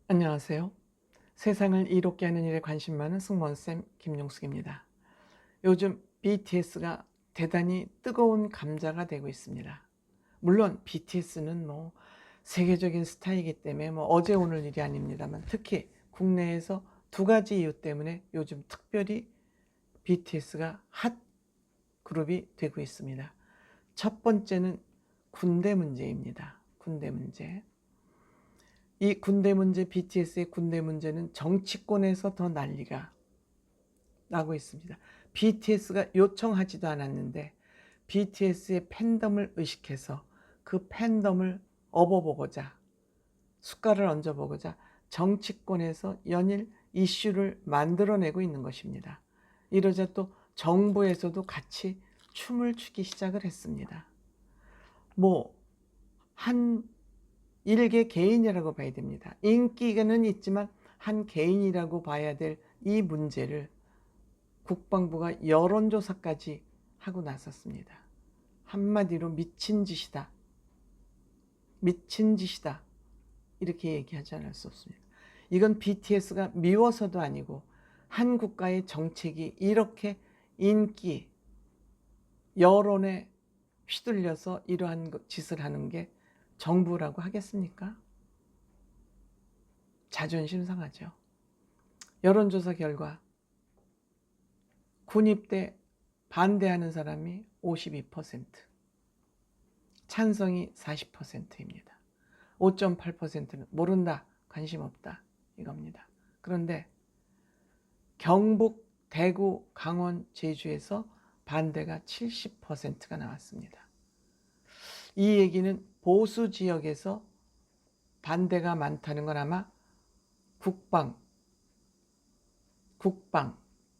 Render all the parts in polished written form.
안녕하세요. 세상을 이롭게 하는 일에 관심 많은 승무원쌤 김용숙입니다. 요즘 BTS가 대단히 뜨거운 감자가 되고 있습니다. 물론 BTS는 세계적인 스타이기 때문에 어제 오늘 일이 아닙니다만, 특히 국내에서 두 가지 이유 때문에 요즘 특별히 BTS가 핫 그룹이 되고 있습니다. 첫 번째는 군대 문제입니다. 군대 문제. 이 군대 문제, BTS의 군대 문제는 정치권에서 더 난리가 나고 있습니다. BTS가 요청하지도 않았는데 BTS의 팬덤을 의식해서 그 팬덤을 업어보고자, 숟갈을 얹어보고자 정치권에서 연일 이슈를 만들어내고 있는 것입니다. 이러자 또 정부에서도 같이 춤을 추기 시작을 했습니다. 한 일개 개인이라고 봐야 됩니다. 인기는 있지만 한 개인이라고 봐야 될 이 문제를 국방부가 여론조사까지 하고 나섰습니다. 한마디로 미친 짓이다. 미친 짓이다. 이렇게 얘기하지 않을 수 없습니다. 이건 BTS가 미워서도 아니고 한 국가의 정책이 이렇게 인기, 여론에 휘둘려서 이러한 짓을 하는 게 정부라고 하겠습니까? 자존심 상하죠. 여론조사 결과 군입대 반대하는 사람이 52%, 찬성이 40%입니다. 5.8%는 모른다, 관심 없다 이겁니다. 그런데 경북, 대구, 강원, 제주에서 반대가 70%가 나왔습니다. 이 얘기는 보수 지역에서 반대가 많다는 건 아마 국방,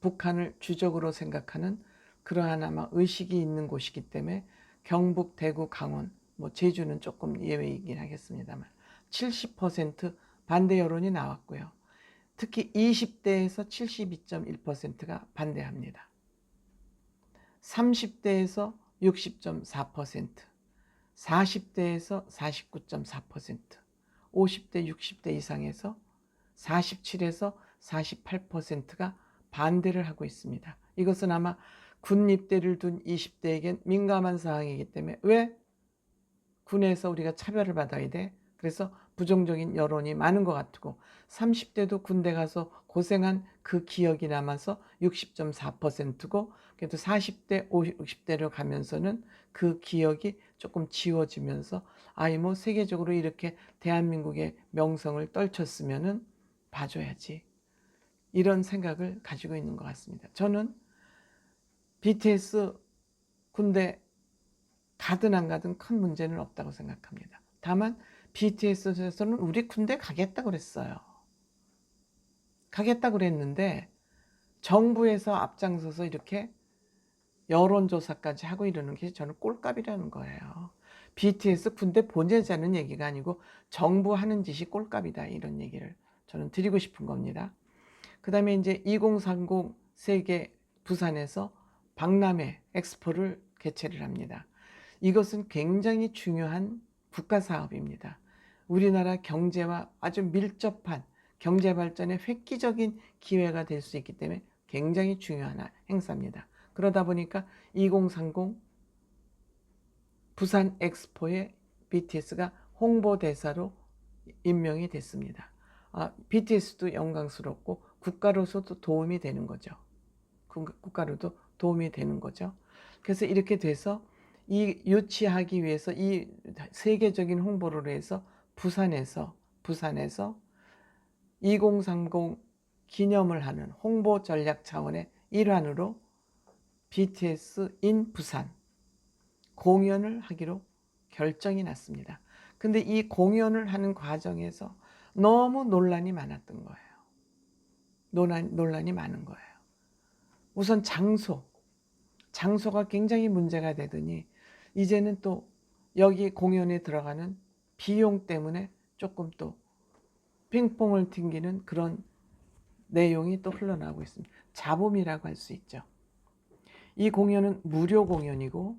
북한을 주적으로 생각하는 그러한 아마 의식이 있는 곳이기 때문에 경북, 대구, 강원, 제주는 조금 예외이긴 하겠습니다만 70% 반대 여론이 나왔고요. 특히 20대에서 72.1%가 반대합니다. 30대에서 60.4%, 40대에서 49.4%, 50대, 60대 이상에서 47에서 48%가 반대를 하고 있습니다. 이것은 아마 군 입대를 둔 20대에겐 민감한 사항이기 때문에 왜 군에서 우리가 차별을 받아야 돼? 그래서 부정적인 여론이 많은 것 같고 30대도 군대 가서 고생한 그 기억이 남아서 60.4%고 그래도 40대, 50대로 가면서는 그 기억이 조금 지워지면서 세계적으로 이렇게 대한민국의 명성을 떨쳤으면은 봐줘야지. 이런 생각을 가지고 있는 것 같습니다. 저는 BTS 군대 가든 안 가든 큰 문제는 없다고 생각합니다. 다만 BTS에서는 우리 군대 가겠다고 그랬어요. 가겠다고 그랬는데 정부에서 앞장서서 이렇게 여론조사까지 하고 이러는 게 저는 꼴값이라는 거예요. BTS 군대 보내자는 얘기가 아니고 정부 하는 짓이 꼴값이다, 이런 얘기를 저는 드리고 싶은 겁니다. 그 다음에 이제 2030 세계 부산에서 박람회 엑스포를 개최를 합니다. 이것은 굉장히 중요한 국가 사업입니다. 우리나라 경제와 아주 밀접한 경제 발전의 획기적인 기회가 될 수 있기 때문에 굉장히 중요한 행사입니다. 그러다 보니까 2030 부산 엑스포에 BTS가 홍보대사로 임명이 됐습니다. BTS도 영광스럽고 국가로서도 도움이 되는 거죠. 국가로도 도움이 되는 거죠. 그래서 이렇게 돼서 이 유치하기 위해서 이 세계적인 홍보를 해서 부산에서 2030 기념을 하는 홍보 전략 차원의 일환으로 BTS in 부산 공연을 하기로 결정이 났습니다. 근데 이 공연을 하는 과정에서 너무 논란이 많았던 거예요. 논란이 많은 거예요. 우선 장소가 굉장히 문제가 되더니 이제는 또 여기 공연에 들어가는 비용 때문에 조금 또 핑퐁을 튕기는 그런 내용이 또 흘러나오고 있습니다. 잡음이라고 할 수 있죠. 이 공연은 무료 공연이고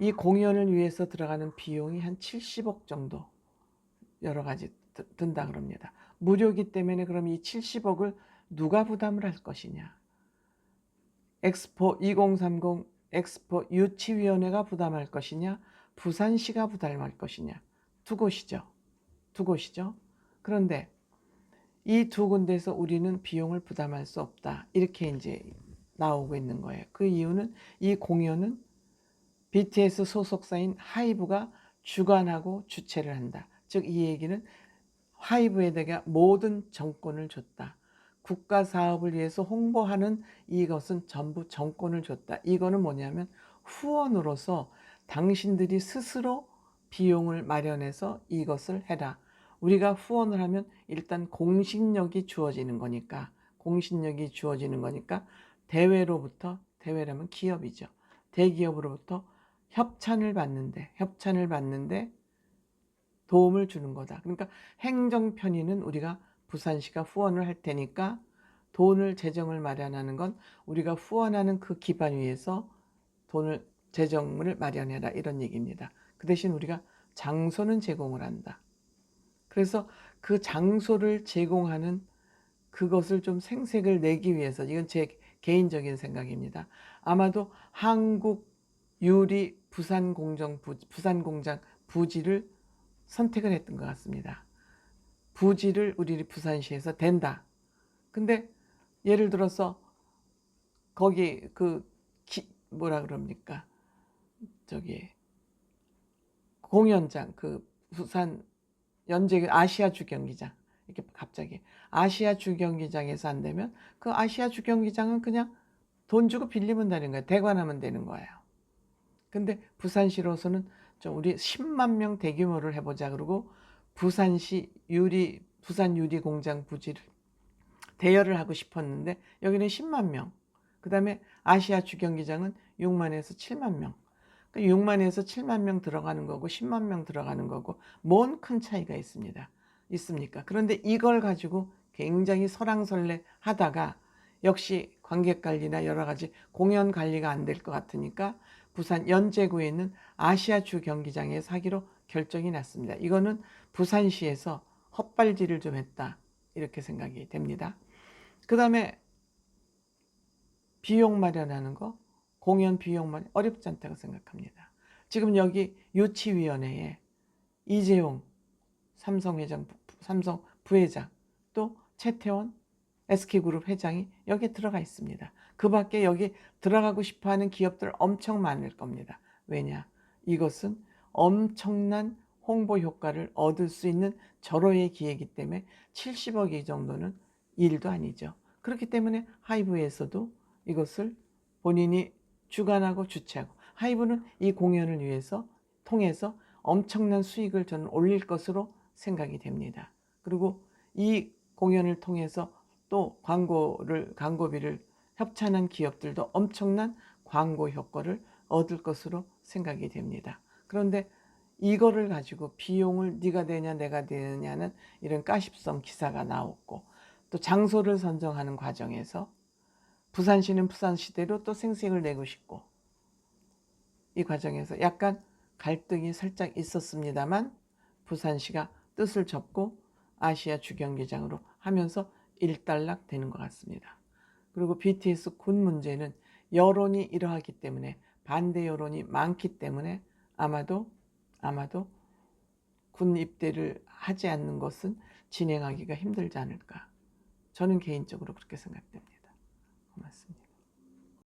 이 공연을 위해서 들어가는 비용이 한 70억 정도 여러 가지 든다 그럽니다. 무료기 때문에 그럼 이 70억을 누가 부담을 할 것이냐. 엑스포 2030 엑스포 유치위원회가 부담할 것이냐, 부산시가 부담할 것이냐. 두 곳이죠. 두 곳이죠. 그런데 이 두 군데에서 우리는 비용을 부담할 수 없다. 이렇게 이제 나오고 있는 거예요. 그 이유는 이 공연은 BTS 소속사인 하이브가 주관하고 주최를 한다. 즉 이 얘기는 하이브에다가 모든 정권을 줬다. 국가 사업을 위해서 홍보하는 이것은 전부 정권을 줬다. 이거는 뭐냐면 후원으로서 당신들이 스스로 비용을 마련해서 이것을 해라. 우리가 후원을 하면 일단 공신력이 주어지는 거니까, 공신력이 주어지는 거니까 대회로부터, 대회라면 기업이죠. 대기업으로부터 협찬을 받는데 도움을 주는 거다. 그러니까 행정편의는 우리가 부산시가 후원을 할 테니까 돈을 재정을 마련하는 건 우리가 후원하는 그 기반 위에서 돈을 재정을 마련해라 이런 얘기입니다. 그 대신 우리가 장소는 제공을 한다. 그래서 그 장소를 제공하는 그것을 좀 생색을 내기 위해서, 이건 제 개인적인 생각입니다. 아마도 한국 유리 부산 공장 부지를 선택을 했던 것 같습니다. 부지를 우리 부산시에서 된다. 근데 예를 들어서 거기 뭐라 그럽니까? 저기 공연장, 그 부산 연재 아시아 주경기장, 이렇게 갑자기 아시아 주경기장에서 안 되면 그 아시아 주경기장은 그냥 돈 주고 빌리면 되는 거예요. 대관하면 되는 거예요. 근데 부산시로서는 좀 우리 10만 명 대규모를 해보자 그러고 부산시 부산 유리 공장 부지를 대여를 하고 싶었는데 여기는 10만 명. 그 다음에 아시아 주경기장은 6만에서 7만 명. 6만에서 7만 명 들어가는 거고 10만 명 들어가는 거고 뭔 큰 차이가 있습니까? 그런데 이걸 가지고 굉장히 설왕설래 하다가 역시 관객 관리나 여러 가지 공연 관리가 안 될 것 같으니까 부산 연제구에 있는 아시아주 경기장에서 하기로 결정이 났습니다. 이거는 부산시에서 헛발질을 좀 했다 이렇게 생각이 됩니다. 그 다음에 비용 마련하는 거, 공연 비용 마련 어렵지 않다고 생각합니다. 지금 여기 유치위원회에 이재용 삼성 부회장, 또 최태원 SK그룹 회장이 여기에 들어가 있습니다. 그 밖에 여기 들어가고 싶어하는 기업들 엄청 많을 겁니다. 왜냐? 이것은 엄청난 홍보 효과를 얻을 수 있는 절호의 기회이기 때문에 70억이 정도는 일도 아니죠. 그렇기 때문에 하이브에서도 이것을 본인이 주관하고 주최하고, 하이브는 이 공연을 통해서 엄청난 수익을 저는 올릴 것으로 생각이 됩니다. 그리고 이 공연을 통해서 또 광고비를 협찬한 기업들도 엄청난 광고 효과를 얻을 것으로 생각이 됩니다. 그런데 이거를 가지고 비용을 네가 되냐 내가 되느냐는 이런 가십성 기사가 나왔고, 또 장소를 선정하는 과정에서 부산시는 부산시대로 또 생색을 내고 싶고, 이 과정에서 약간 갈등이 살짝 있었습니다만 부산시가 뜻을 접고 아시아 주경기장으로 하면서 일단락 되는 것 같습니다. 그리고 BTS 군 문제는 여론이 이러하기 때문에, 반대 여론이 많기 때문에 아마도 군 입대를 하지 않는 것은 진행하기가 힘들지 않을까. 저는 개인적으로 그렇게 생각됩니다. 고맙습니다.